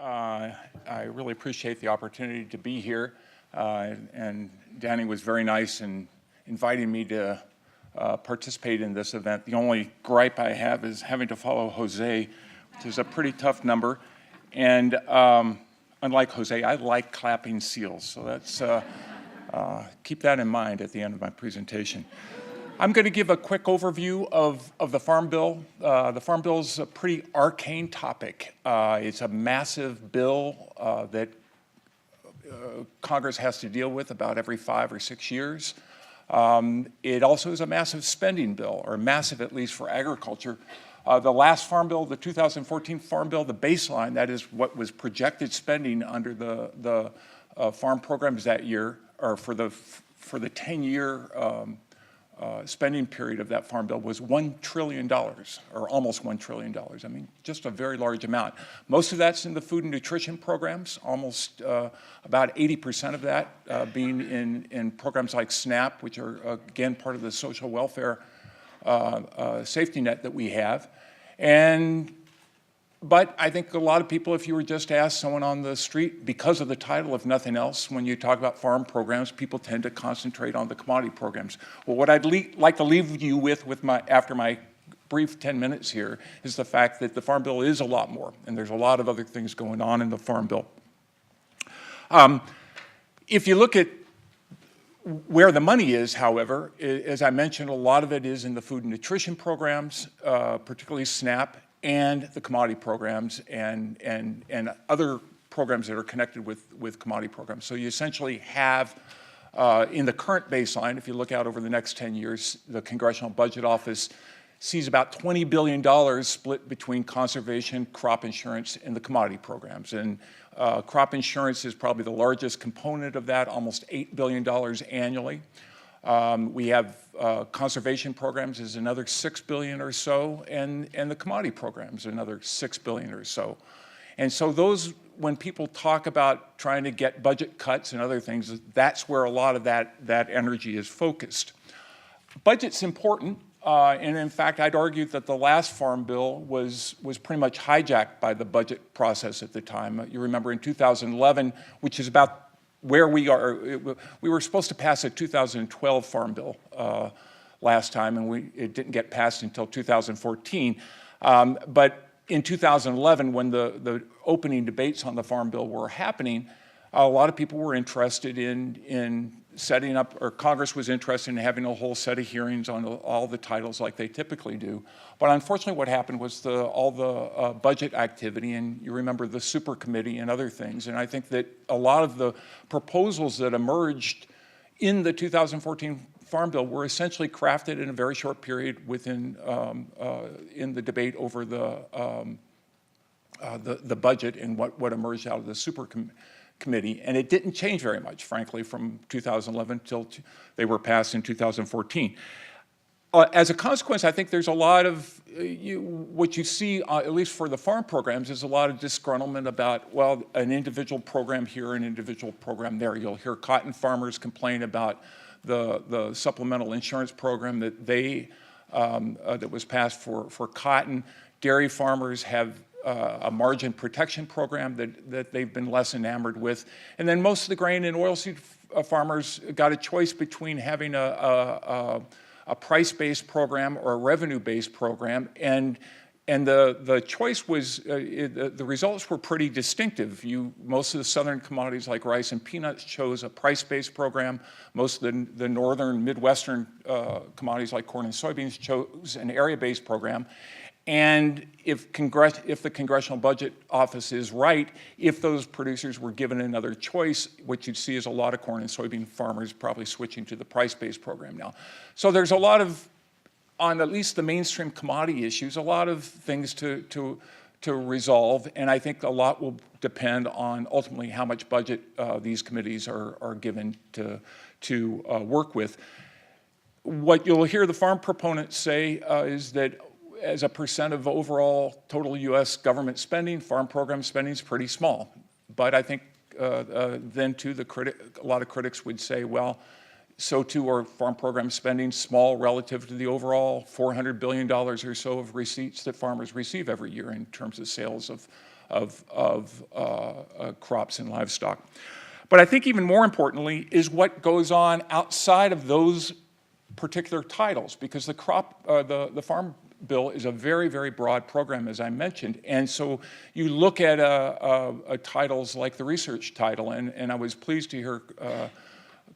I really appreciate the opportunity to be here, and Danny was very nice in inviting me to participate in this event. The only gripe I have is having to follow Jose, which is a pretty tough number. And unlike Jose, I like clapping seals, so that's keep that in mind at the end of my presentation. I'm going to give a quick overview of the Farm Bill. The Farm Bill is a pretty arcane topic. It's a massive bill that Congress has to deal with about every 5 or 6 years. It also is a massive spending bill, or massive at least for agriculture. The last Farm Bill, the 2014 Farm Bill, the baseline, that is what was projected spending under the farm programs that year, or for the 10-year spending period of that Farm Bill was $1 trillion, or almost $1 trillion. I mean, just a very large amount. Most of that's in the food and nutrition programs, almost about 80% of that being in programs like SNAP, which are, again, part of the social welfare safety net that we have. But I think a lot of people, if you were just to ask someone on the street, because of the title, if nothing else, when you talk about farm programs, people tend to concentrate on the commodity programs. Well, what I'd like to leave you with after my brief 10 minutes here is the fact that the Farm Bill is a lot more, and there's a lot of other things going on in the Farm Bill. If you look at where the money is, however, as I mentioned, a lot of it is in the food and nutrition programs, particularly SNAP, and the commodity programs and other programs that are connected with commodity programs. So you essentially have, in the current baseline, if you look out over the next 10 years, the Congressional Budget Office sees about $20 billion split between conservation, crop insurance, and the commodity programs. And crop insurance is probably the largest component of that, almost $8 billion annually. We have conservation programs is another $6 billion or so, and the commodity programs another $6 billion or so. And so those, when people talk about trying to get budget cuts and other things, that's where a lot of that energy is focused. Budget's important, and in fact, I'd argue that the last Farm Bill was pretty much hijacked by the budget process at the time. You remember in 2011, which is about where we are, we were supposed to pass a 2012 Farm Bill last time, and it didn't get passed until 2014. But in 2011, when the opening debates on the Farm Bill were happening, a lot of people were interested in setting up, or Congress was interested in having a whole set of hearings on all the titles like they typically do. But unfortunately what happened was all the budget activity, and you remember the super committee and other things, and I think that a lot of the proposals that emerged in the 2014 Farm Bill were essentially crafted in a very short period within, in the debate over the budget and what emerged out of the super committee, and it didn't change very much, frankly, from 2011 till they were passed in 2014. As a consequence, I think there's a lot of, what you see, at least for the farm programs, is a lot of disgruntlement about, well, an individual program here, an individual program there. You'll hear cotton farmers complain about the supplemental insurance program that that was passed for cotton. Dairy farmers have a margin protection program that they've been less enamored with. And then most of the grain and oilseed farmers got a choice between having a price-based program or a revenue-based program. And the choice was, the results were pretty distinctive. Most of the southern commodities like rice and peanuts chose a price-based program. Most of the northern, midwestern commodities like corn and soybeans chose an area-based program. And if the Congressional Budget Office is right, if those producers were given another choice, what you'd see is a lot of corn and soybean farmers probably switching to the price-based program now. So there's a lot of, on at least the mainstream commodity issues, a lot of things to resolve, and I think a lot will depend on ultimately how much budget these committees are given to work with. What you'll hear the farm proponents say is that as a percent of overall total U.S. government spending, farm program spending is pretty small. But I think then too, a lot of critics would say, well, so too are farm program spending small relative to the overall $400 billion or so of receipts that farmers receive every year in terms of sales crops and livestock. But I think even more importantly is what goes on outside of those particular titles, because the Farm Bill is a very, very broad program, as I mentioned. And so you look at titles like the research title, and I was pleased to hear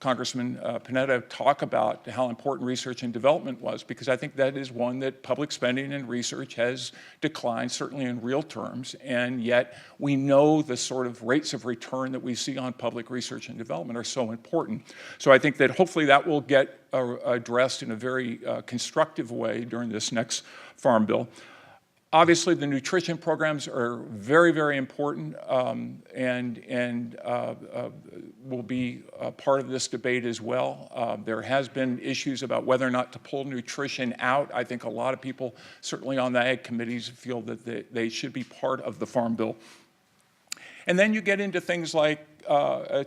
Congressman Panetta talk about how important research and development was, because I think that is one that public spending and research has declined, certainly in real terms, and yet we know the sort of rates of return that we see on public research and development are so important. So I think that hopefully that will get addressed in a very constructive way during this next Farm Bill. Obviously, the nutrition programs are very, very important and will be a part of this debate as well. There has been issues about whether or not to pull nutrition out. I think a lot of people, certainly on the ag committees, feel that they should be part of the Farm Bill. And then you get into things like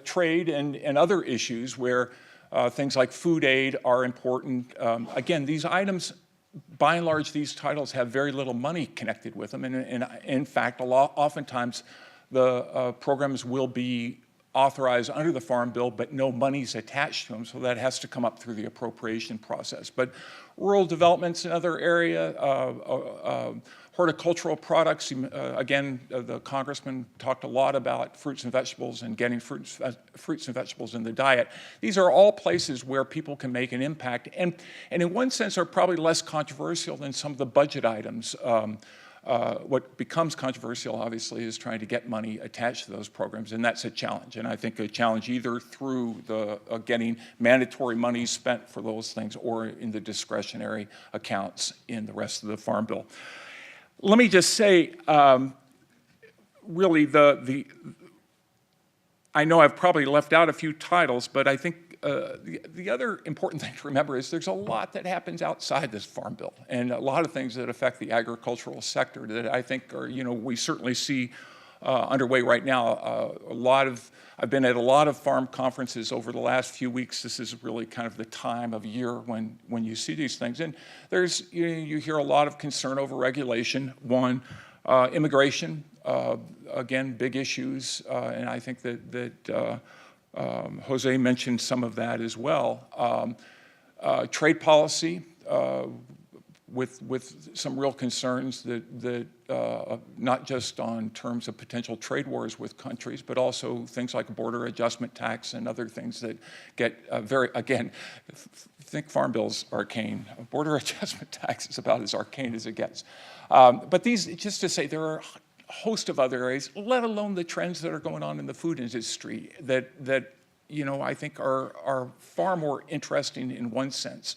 trade and other issues where things like food aid are important. Again, these items, by and large, these titles have very little money connected with them, and in fact, oftentimes the programs will be authorized under the Farm Bill, but no money's attached to them, so that has to come up through the appropriation process. But rural development's another area. Horticultural products, again, the congressman talked a lot about fruits and vegetables and getting fruits and vegetables in the diet. These are all places where people can make an impact, and in one sense are probably less controversial than some of the budget items. What becomes controversial, obviously, is trying to get money attached to those programs, and that's a challenge. And I think a challenge either through the getting mandatory money spent for those things or in the discretionary accounts in the rest of the Farm Bill. Let me just say, really, I know I've probably left out a few titles, but I think the other important thing to remember is there's a lot that happens outside this Farm Bill, and a lot of things that affect the agricultural sector that I think are, we certainly see underway right now. I've been at a lot of farm conferences over the last few weeks. This is really kind of the time of year when you see these things. And there's, you hear a lot of concern over regulation. One, immigration, again, big issues. And I think that Jose mentioned some of that as well. Trade policy, with some real concerns that not just on terms of potential trade wars with countries, but also things like border adjustment tax and other things that get again, think Farm Bill's arcane. Border adjustment tax is about as arcane as it gets. But these, just to say, there are a host of other areas, let alone the trends that are going on in the food industry that I think are far more interesting in one sense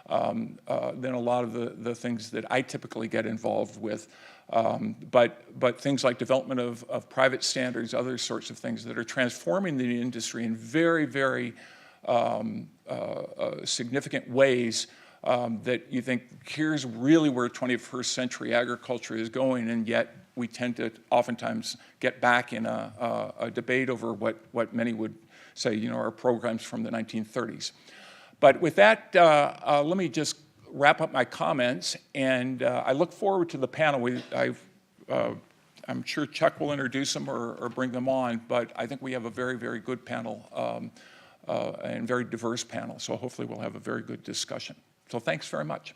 than a lot of the things that I typically get involved with. But things like development of private standards, other sorts of things that are transforming the industry in very, very significant ways that you think, here's really where 21st century agriculture is going, and yet we tend to oftentimes get back in a debate over what many would say, are programs from the 1930s. But with that, let me just wrap up my comments, and I look forward to the panel. I'm sure Chuck will introduce them or bring them on, but I think we have a very, very good panel and very diverse panel, so hopefully we'll have a very good discussion. So thanks very much.